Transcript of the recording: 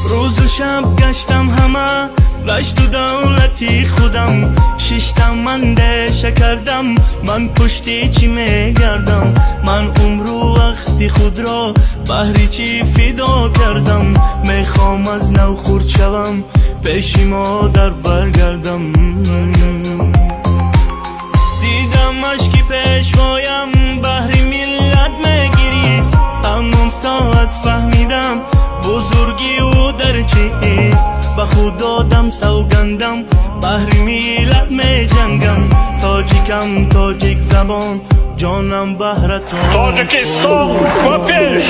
روز و شب گشتم همه گشت و دولتی خودم شیشتم من دشه کردم من پشتی چی میگردم من عمر و وقتی خود را بهری چی فدا کردم میخوام از نو خورد شوم پیش مادر برگردم دیدم اشکی پیشوایم بهری ملت میگریست همون ساعت فهمیدم بزرگی او در چیست به خود دادم سوگندم بهر ملت می جنگم تاجیکم تاجیک زبان جانم بهر تو تاجیکستان و پیش